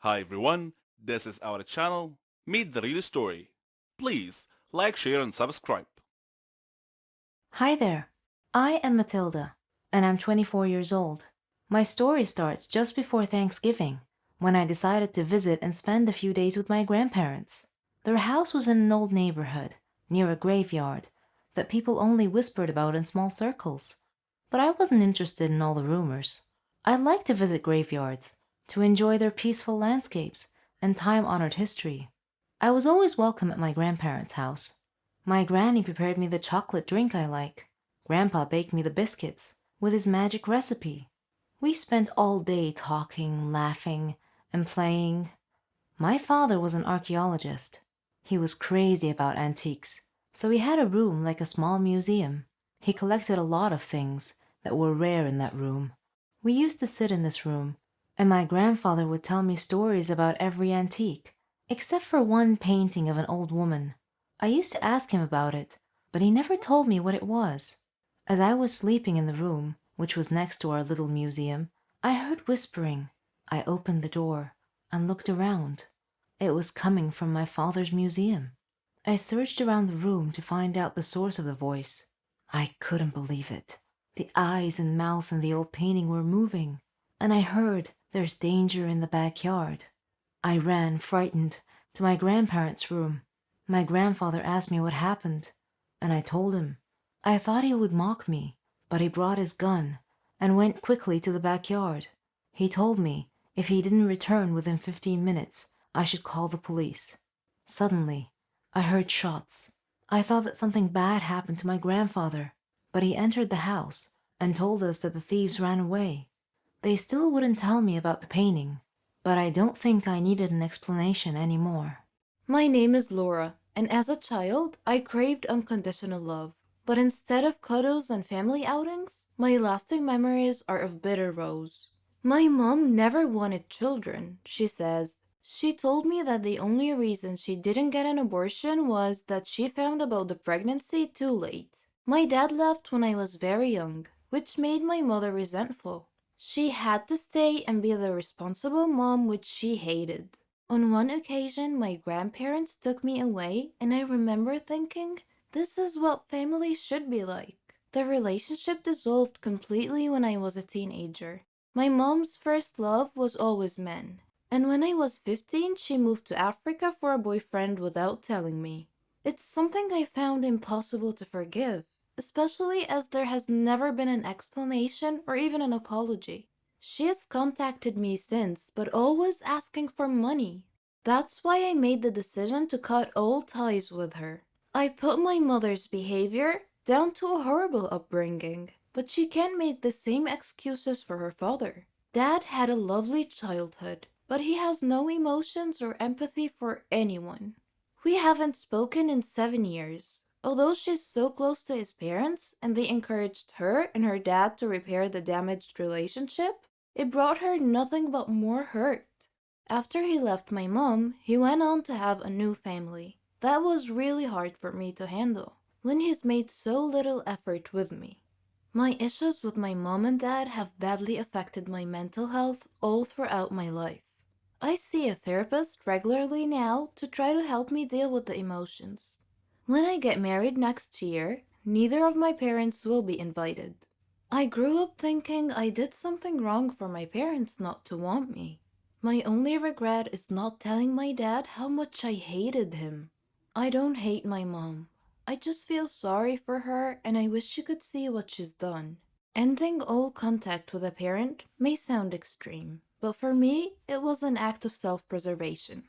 Hi everyone, this is our channel, Meet the Real Story. Please like, share and subscribe. Hi there. I am Matilda, and I'm 24 years old. My story starts just before Thanksgiving, when I decided to visit and spend a few days with my grandparents. Their house was in an old neighborhood, near a graveyard, that people only whispered about in small circles. But I wasn't interested in all the rumors. I like to visit graveyards, to enjoy their peaceful landscapes and time-honored history. I was always welcome at my grandparents' house. My granny prepared me the chocolate drink I like. Grandpa baked me the biscuits with his magic recipe. We spent all day talking, laughing, and playing. My father was an archaeologist. He was crazy about antiques, so he had a room like a small museum. He collected a lot of things that were rare in that room. We used to sit in this room, and my grandfather would tell me stories about every antique, except for one painting of an old woman. I used to ask him about it, but he never told me what it was. As I was sleeping in the room, which was next to our little museum, I heard whispering. I opened the door and looked around. It was coming from my father's museum. I searched around the room to find out the source of the voice. I couldn't believe it. The eyes and mouth in the old painting were moving, and I heard, "There's danger in the backyard." I ran, frightened, to my grandparents' room. My grandfather asked me what happened, and I told him. I thought he would mock me, but he brought his gun and went quickly to the backyard. He told me if he didn't return within 15 minutes, I should call the police. Suddenly, I heard shots. I thought that something bad happened to my grandfather, but he entered the house and told us that the thieves ran away. They still wouldn't tell me about the painting, but I don't think I needed an explanation anymore. My name is Laura, and as a child, I craved unconditional love. But instead of cuddles and family outings, my lasting memories are of bitter rows. My mom never wanted children, she says. She told me that the only reason she didn't get an abortion was that she found about the pregnancy too late. My dad left when I was very young, which made my mother resentful. She had to stay and be the responsible mom, which she hated. On one occasion, my grandparents took me away, and I remember thinking, this is what family should be like. The relationship dissolved completely when I was a teenager. My mom's first love was always men, and when I was 15, she moved to Africa for a boyfriend without telling me. It's something I found impossible to forgive, especially as there has never been an explanation or even an apology. She has contacted me since, but always asking for money. That's why I made the decision to cut all ties with her. I put my mother's behavior down to a horrible upbringing, but she can't make the same excuses for her father. Dad had a lovely childhood, but he has no emotions or empathy for anyone. We haven't spoken in 7 years. Although she's so close to his parents and they encouraged her and her dad to repair the damaged relationship, it brought her nothing but more hurt. After he left my mom, he went on to have a new family. That was really hard for me to handle when he's made so little effort with me. My issues with my mom and dad have badly affected my mental health all throughout my life. I see a therapist regularly now to try to help me deal with the emotions. When I get married next year, neither of my parents will be invited. I grew up thinking I did something wrong for my parents not to want me. My only regret is not telling my dad how much I hated him. I don't hate my mom. I just feel sorry for her and I wish she could see what she's done. Ending all contact with a parent may sound extreme, but for me, it was an act of self-preservation.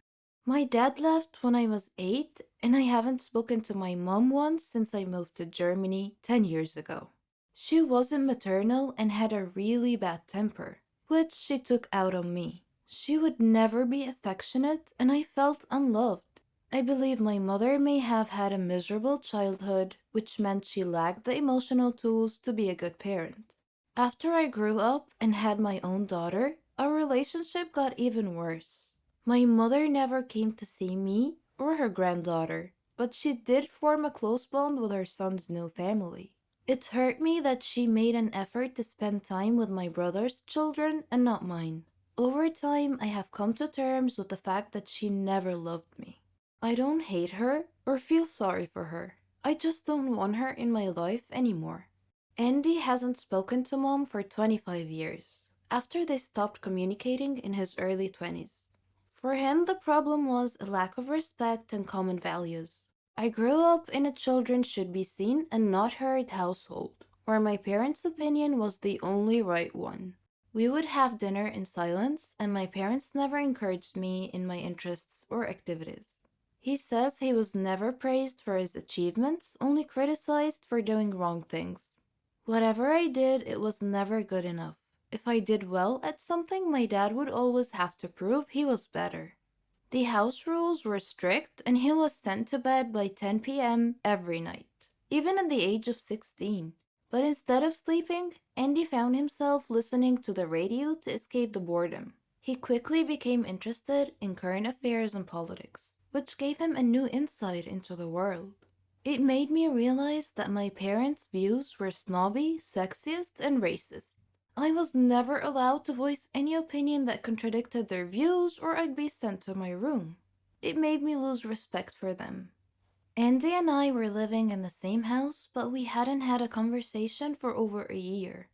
My dad left when I was 8, and I haven't spoken to my mom once since I moved to Germany 10 years ago. She wasn't maternal and had a really bad temper, which she took out on me. She would never be affectionate, and I felt unloved. I believe my mother may have had a miserable childhood, which meant she lacked the emotional tools to be a good parent. After I grew up and had my own daughter, our relationship got even worse. My mother never came to see me or her granddaughter, but she did form a close bond with her son's new family. It hurt me that she made an effort to spend time with my brother's children and not mine. Over time, I have come to terms with the fact that she never loved me. I don't hate her or feel sorry for her. I just don't want her in my life anymore. Andy hasn't spoken to Mom for 25 years, after they stopped communicating in his early 20s. For him, the problem was a lack of respect and common values. I grew up in a children should be seen and not heard household, where my parents' opinion was the only right one. We would have dinner in silence, and my parents never encouraged me in my interests or activities. He says he was never praised for his achievements, only criticized for doing wrong things. Whatever I did, it was never good enough. If I did well at something, my dad would always have to prove he was better. The house rules were strict, and he was sent to bed by 10 p.m. every night, even at the age of 16. But instead of sleeping, Andy found himself listening to the radio to escape the boredom. He quickly became interested in current affairs and politics, which gave him a new insight into the world. It made me realize that my parents' views were snobby, sexist, and racist. I was never allowed to voice any opinion that contradicted their views, or I'd be sent to my room. It made me lose respect for them. Andy and I were living in the same house, but we hadn't had a conversation for over a year.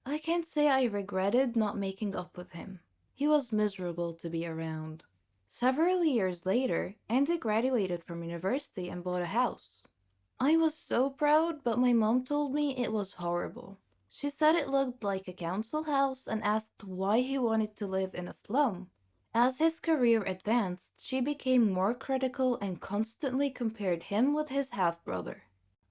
I can't say I regretted not making up with him. He was miserable to be around. Several years later, Andy graduated from university and bought a house. I was so proud, but my mom told me it was horrible. She said it looked like a council house and asked why he wanted to live in a slum. As his career advanced, she became more critical and constantly compared him with his half-brother.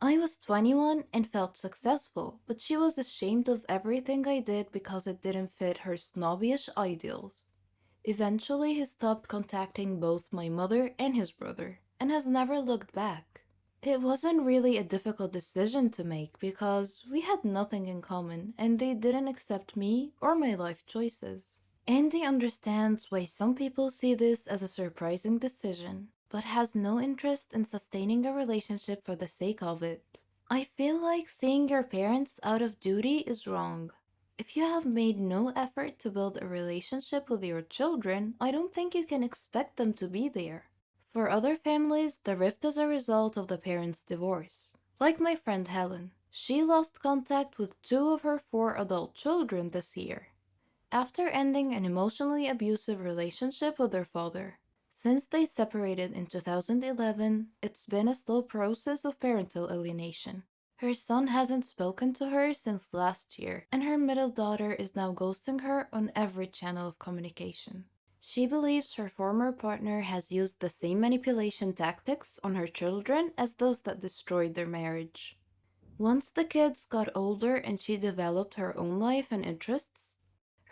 I was 21 and felt successful, but she was ashamed of everything I did because it didn't fit her snobbish ideals. Eventually, he stopped contacting both my mother and his brother, and has never looked back. It wasn't really a difficult decision to make because we had nothing in common and they didn't accept me or my life choices. Andy understands why some people see this as a surprising decision, but has no interest in sustaining a relationship for the sake of it. I feel like seeing your parents out of duty is wrong. If you have made no effort to build a relationship with your children, I don't think you can expect them to be there. For other families, the rift is a result of the parents' divorce. Like my friend Helen, she lost contact with 2 of her 4 adult children this year, after ending an emotionally abusive relationship with her father. Since they separated in 2011, it's been a slow process of parental alienation. Her son hasn't spoken to her since last year, and her middle daughter is now ghosting her on every channel of communication. She believes her former partner has used the same manipulation tactics on her children as those that destroyed their marriage. Once the kids got older and she developed her own life and interests,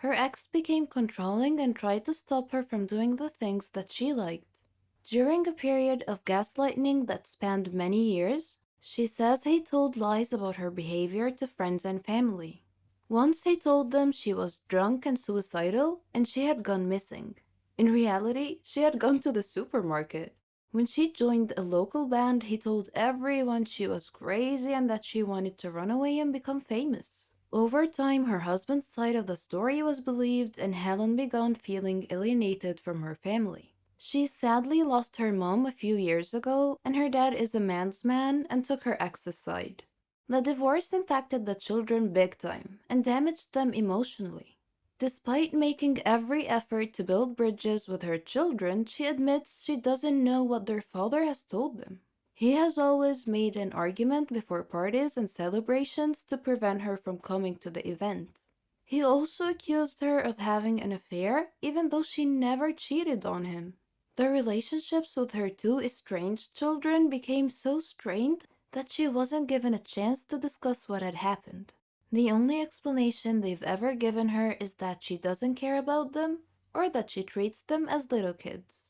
her ex became controlling and tried to stop her from doing the things that she liked. During a period of gaslighting that spanned many years, she says he told lies about her behavior to friends and family. Once he told them she was drunk and suicidal and she had gone missing. In reality, she had gone to the supermarket. When she joined a local band, he told everyone she was crazy and that she wanted to run away and become famous. Over time, her husband's side of the story was believed and Helen began feeling alienated from her family. She sadly lost her mom a few years ago, and her dad is a man's man and took her ex's side. The divorce impacted the children big time and damaged them emotionally. Despite making every effort to build bridges with her children, she admits she doesn't know what their father has told them. He has always made an argument before parties and celebrations to prevent her from coming to the event. He also accused her of having an affair, even though she never cheated on him. The relationships with her 2 estranged children became so strained that she wasn't given a chance to discuss what had happened. The only explanation they've ever given her is that she doesn't care about them or that she treats them as little kids.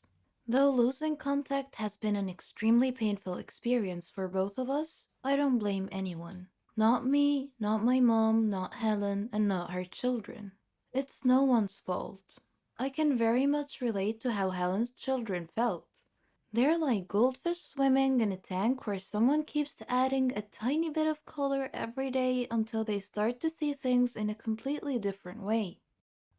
Though losing contact has been an extremely painful experience for both of us, I don't blame anyone. Not me, not my mom, not Helen, and not her children. It's no one's fault. I can very much relate to how Helen's children felt. They're like goldfish swimming in a tank where someone keeps adding a tiny bit of color every day until they start to see things in a completely different way.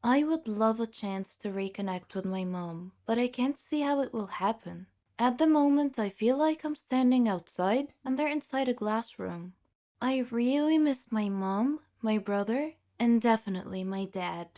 I would love a chance to reconnect with my mom, but I can't see how it will happen. At the moment, I feel like I'm standing outside and they're inside a glass room. I really miss my mom, my brother, and definitely my dad.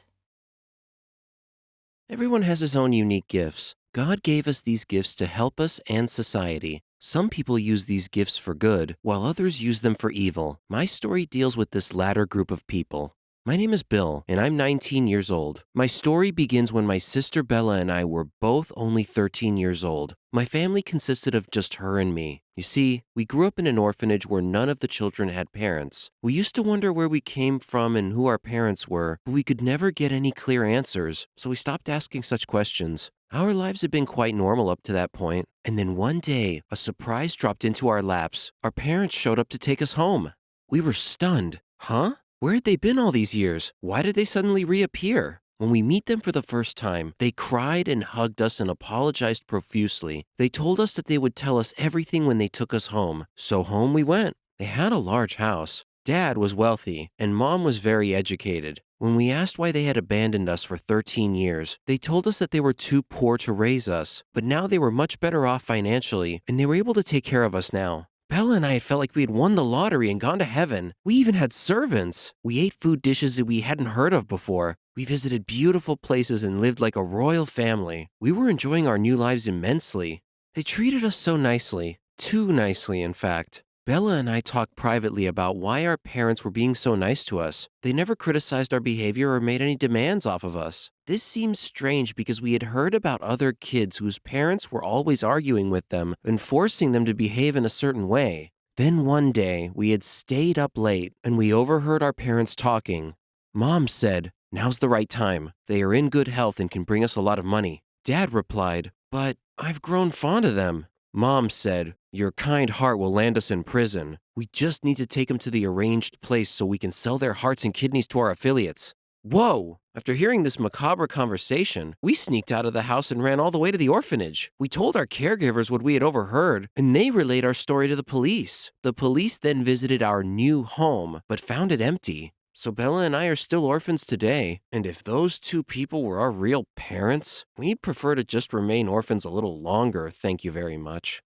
Everyone has his own unique gifts. God gave us these gifts to help us and society. Some people use these gifts for good, while others use them for evil. My story deals with this latter group of people. My name is Bill, and I'm 19 years old. My story begins when my sister Bella and I were both only 13 years old. My family consisted of just her and me. You see, we grew up in an orphanage where none of the children had parents. We used to wonder where we came from and who our parents were, but we could never get any clear answers, so we stopped asking such questions. Our lives had been quite normal up to that point, and then one day, a surprise dropped into our laps. Our parents showed up to take us home. We were stunned. Huh? Where had they been all these years? Why did they suddenly reappear? When we meet them for the first time, they cried and hugged us and apologized profusely. They told us that they would tell us everything when they took us home. So home we went. They had a large house. Dad was wealthy, and Mom was very educated. When we asked why they had abandoned us for 13 years, they told us that they were too poor to raise us, but now they were much better off financially, and they were able to take care of us now. Bella and I had felt like we had won the lottery and gone to heaven. We even had servants. We ate food dishes that we hadn't heard of before. We visited beautiful places and lived like a royal family. We were enjoying our new lives immensely. They treated us so nicely. Too nicely, in fact. Bella and I talked privately about why our parents were being so nice to us. They never criticized our behavior or made any demands off of us. This seems strange because we had heard about other kids whose parents were always arguing with them and forcing them to behave in a certain way. Then one day, we had stayed up late and we overheard our parents talking. Mom said, "Now's the right time. They are in good health and can bring us a lot of money." Dad replied, "But I've grown fond of them." Mom said, "Your kind heart will land us in prison. We just need to take them to the arranged place so we can sell their hearts and kidneys to our affiliates." Whoa! After hearing this macabre conversation, we sneaked out of the house and ran all the way to the orphanage. We told our caregivers what we had overheard, and they relayed our story to the police. The police then visited our new home, but found it empty. So Bella and I are still orphans today, and if those two people were our real parents, we'd prefer to just remain orphans a little longer, thank you very much.